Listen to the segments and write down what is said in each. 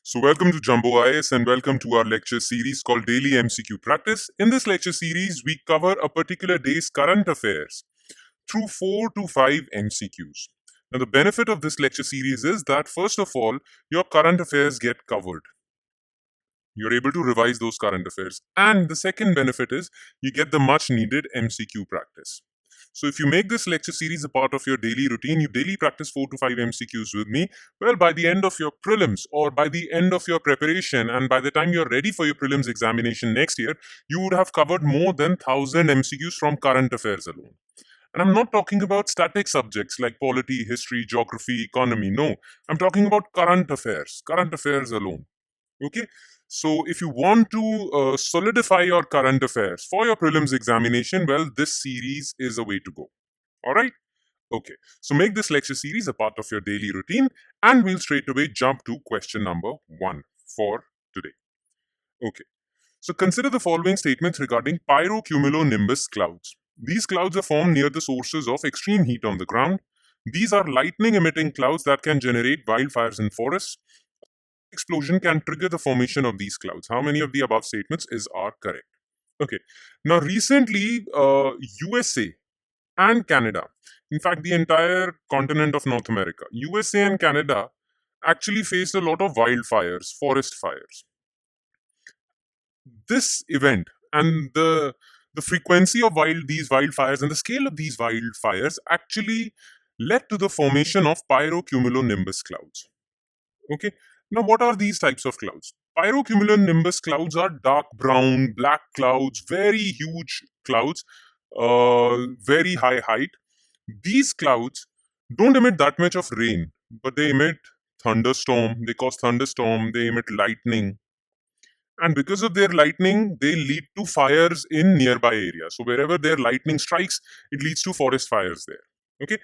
So, welcome to Jumbo IS and welcome to our lecture series called Daily MCQ Practice. In this lecture series, we cover a particular day's current affairs through 4 to 5 MCQs. Now, the benefit of this lecture series is that, first of all, your current affairs get covered. You're able to revise those current affairs. And the second benefit is you get the much needed MCQ practice. So if you make this lecture series a part of your daily routine, you daily practice 4 to 5 MCQs with me, well, by the end of your prelims or by the end of your preparation and by the time you're ready for your prelims examination next year, you would have covered more than 1,000 MCQs from current affairs alone. And I'm not talking about static subjects like polity, history, geography, economy. No, I'm talking about current affairs alone. Okay, so if you want to solidify your current affairs for your prelims examination, well, this series is a way to go. All right. Okay, so make this lecture series a part of your daily routine, and we'll straight away jump to question number 1 for today. Okay, so consider the following statements regarding pyrocumulonimbus clouds. These clouds are formed near the sources of extreme heat on the ground. These are lightning emitting clouds that can generate wildfires in forests. Explosion can trigger the formation of these clouds. How many of the above statements are correct? Okay. Now, recently, USA and Canada, in fact, the entire continent of North America, USA and Canada actually faced a lot of wildfires, forest fires. This event and the frequency of these wildfires and the scale of these wildfires actually led to the formation of pyrocumulonimbus clouds. Okay. Now, what are these types of clouds? Pyrocumulonimbus clouds are dark brown, black clouds, very huge clouds, very high height. These clouds don't emit that much of rain, but they emit thunderstorm, they cause thunderstorm, they emit lightning. And because of their lightning, they lead to fires in nearby areas. So wherever their lightning strikes, it leads to forest fires there. Okay,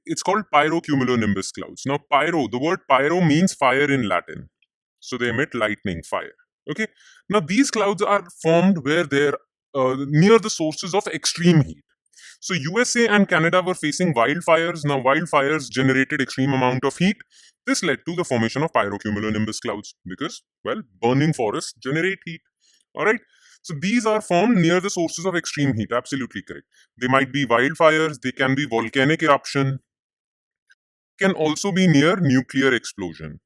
it's called pyrocumulonimbus clouds. Now, the word pyro means fire in Latin. So they emit lightning, fire. Okay. Now, these clouds are formed where they're near the sources of extreme heat. So USA and Canada were facing wildfires. Now, wildfires generated extreme amount of heat. This led to the formation of pyrocumulonimbus clouds because, well, burning forests generate heat. All right. So these are formed near the sources of extreme heat. Absolutely correct. They might be wildfires, they can be volcanic eruption, can also be near nuclear explosion.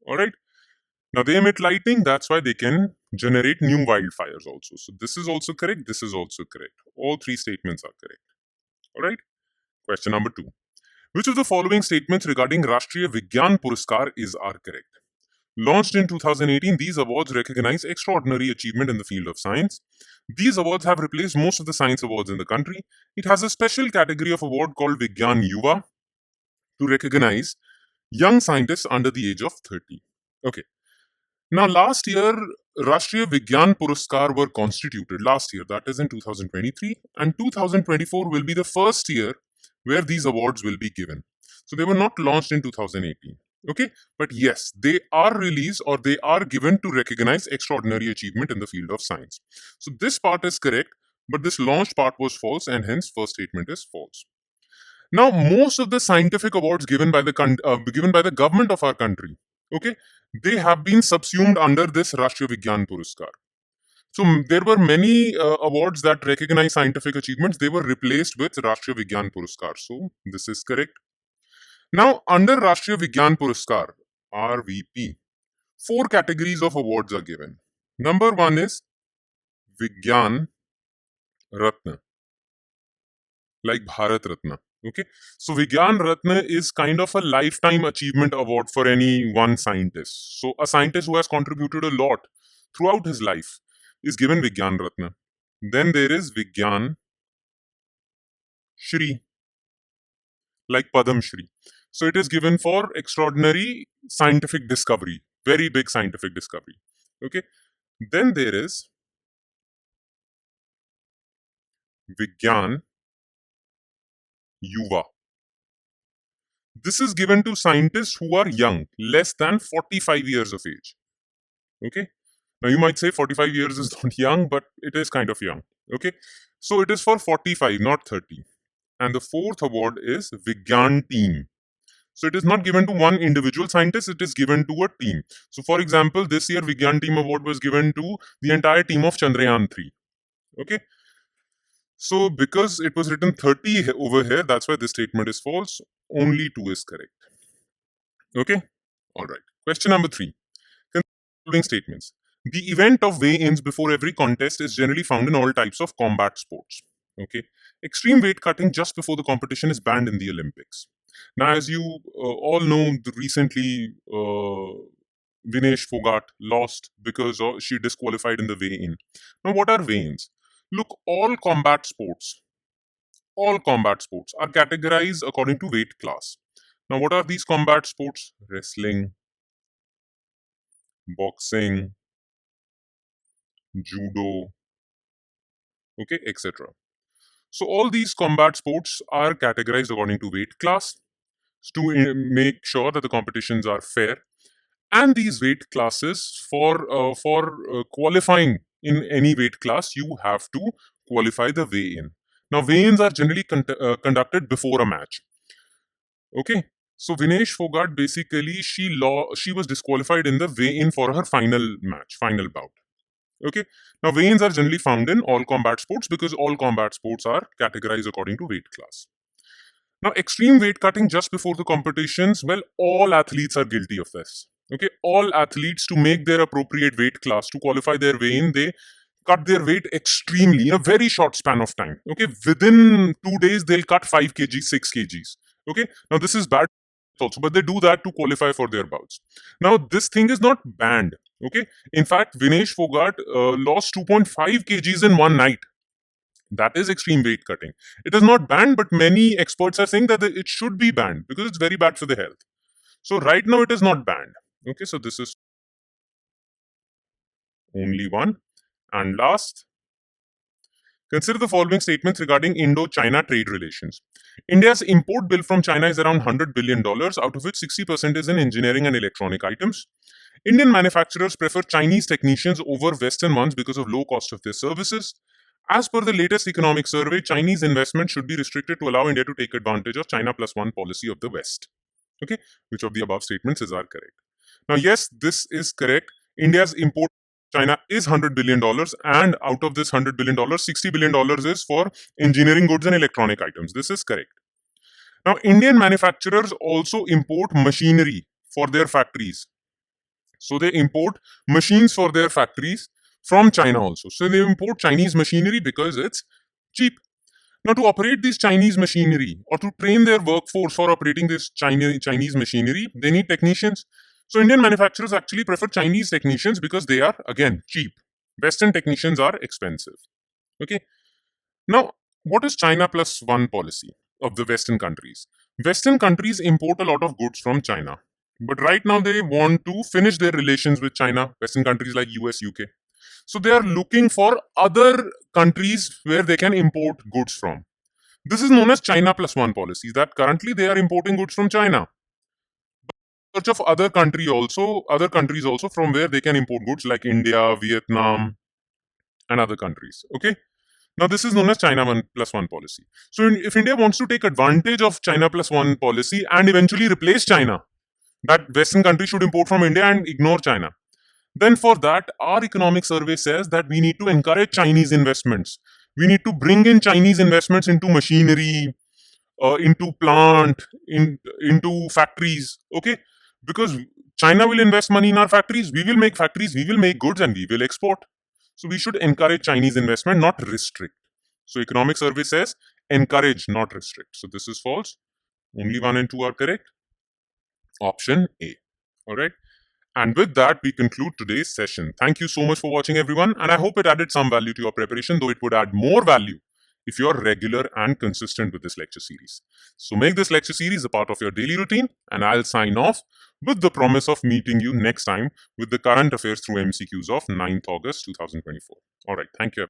All right. Now they emit lightning, that's why they can generate new wildfires also. So this is also correct, this is also correct. All three statements are correct. All right. Question number 2. Which of the following statements regarding Rashtriya Vigyan Puraskar are correct? Launched in 2018, these awards recognize extraordinary achievement in the field of science. These awards have replaced most of the science awards in the country. It has a special category of award called Vigyan Yuva to recognize young scientists under the age of 30. Okay. Now, last year, Rashtriya Vigyan Puraskar were constituted. Last year, that is in 2023, and 2024 will be the first year where these awards will be given. So they were not launched in 2018. Okay, but yes, they are released or they are given to recognize extraordinary achievement in the field of science. So this part is correct, but this launched part was false, and hence first statement is false. Now, most of the scientific awards given by the government of our country, okay, they have been subsumed under this Rashtriya Vigyan Puraskar. So there were many awards that recognize scientific achievements. They were replaced with Rashtriya Vigyan Puraskar. So this is correct. Now, under Rashtriya Vigyan Puraskar, RVP, 4 categories of awards are given. Number 1 is Vigyan Ratna, like Bharat Ratna. Okay, so Vigyan Ratna is kind of a lifetime achievement award for any one scientist. So a scientist who has contributed a lot throughout his life is given Vigyan Ratna. Then there is Vigyan Shri, like Padam Shri. So it is given for extraordinary scientific discovery, very big scientific discovery. Okay, then there is Vigyan Yuva. This is given to scientists who are young, less than 45 years of age. Okay. Now you might say 45 years is not young, but it is kind of young. Okay. So it is for 45, not 30. And the fourth award is Vigyan Team. So it is not given to one individual scientist, it is given to a team. So for example, this year Vigyan Team Award was given to the entire team of Chandrayaan 3. Okay. So because it was written 30 over here, that's why this statement is false. Only 2 is correct. Okay. All right. Question number 3. Following statements. The event of weigh-ins before every contest is generally found in all types of combat sports. Okay. Extreme weight cutting just before the competition is banned in the Olympics. Now, as you all know, recently Vinesh Fogart lost because she disqualified in the weigh-in. Now, what are weigh-ins? Look, all combat sports are categorized according to weight class. Now, what are these combat sports? Wrestling, boxing, judo, okay, etc. So all these combat sports are categorized according to weight class to make sure that the competitions are fair. And these weight classes, for qualifying in any weight class, you have to qualify the weigh-in. Now, weigh-ins are generally conducted before a match. Okay, so Vinesh Fogart basically she was disqualified in the weigh-in for her final bout. Okay, now weigh-ins are generally found in all combat sports because all combat sports are categorized according to weight class. Now, extreme weight cutting just before the competitions, well, all athletes are guilty of this. Okay, all athletes, to make their appropriate weight class, to qualify their weigh-in, they cut their weight extremely in a very short span of time. Okay, within 2 days, they'll cut 5 kgs, 6 kgs. Okay, now this is bad also, but they do that to qualify for their bouts. Now, this thing is not banned. Okay, in fact, Vinesh Fogart lost 2.5 kgs in one night. That is extreme weight cutting. It is not banned, but many experts are saying that it should be banned because it's very bad for the health. So right now it is not banned. Okay, so this is only one. And last, consider the following statements regarding Indo-China trade relations. India's import bill from China is around $100 billion, out of which 60% is in engineering and electronic items. Indian manufacturers prefer Chinese technicians over Western ones because of low cost of their services. As per the latest economic survey, Chinese investment should be restricted to allow India to take advantage of China plus one policy of the West. Okay, which of the above statements are correct? Now, yes, this is correct. India's import to China is $100 billion, and out of this $100 billion, $60 billion is for engineering goods and electronic items. This is correct. Now, Indian manufacturers also import machinery for their factories. So they import machines for their factories from China also. So they import Chinese machinery because it's cheap. Now, to operate this Chinese machinery or to train their workforce for operating this Chinese machinery, they need technicians. So Indian manufacturers actually prefer Chinese technicians because they are, again, cheap. Western technicians are expensive. Okay. Now, what is China plus one policy of the Western countries? Western countries import a lot of goods from China. But right now they want to finish their relations with China, Western countries like US, UK. So they are looking for other countries where they can import goods from. This is known as China plus one policy, that currently they are importing goods from China. But search of other countries also from where they can import goods like India, Vietnam, and other countries. Okay. Now, this is known as China plus one policy. So if India wants to take advantage of China plus one policy and eventually replace China, that Western countries should import from India and ignore China. Then for that, our economic survey says that we need to encourage Chinese investments. We need to bring in Chinese investments into machinery, into plant, into factories. Okay, because China will invest money in our factories. We will make factories. We will make goods, and we will export. So we should encourage Chinese investment, not restrict. So economic survey says encourage, not restrict. So this is false. Only 1 and 2 are correct. Option A. All right. And with that, we conclude today's session. Thank you so much for watching, everyone. And I hope it added some value to your preparation, though it would add more value if you're regular and consistent with this lecture series. So make this lecture series a part of your daily routine, and I'll sign off with the promise of meeting you next time with the current affairs through MCQs of 9th August 2024. All right. Thank you.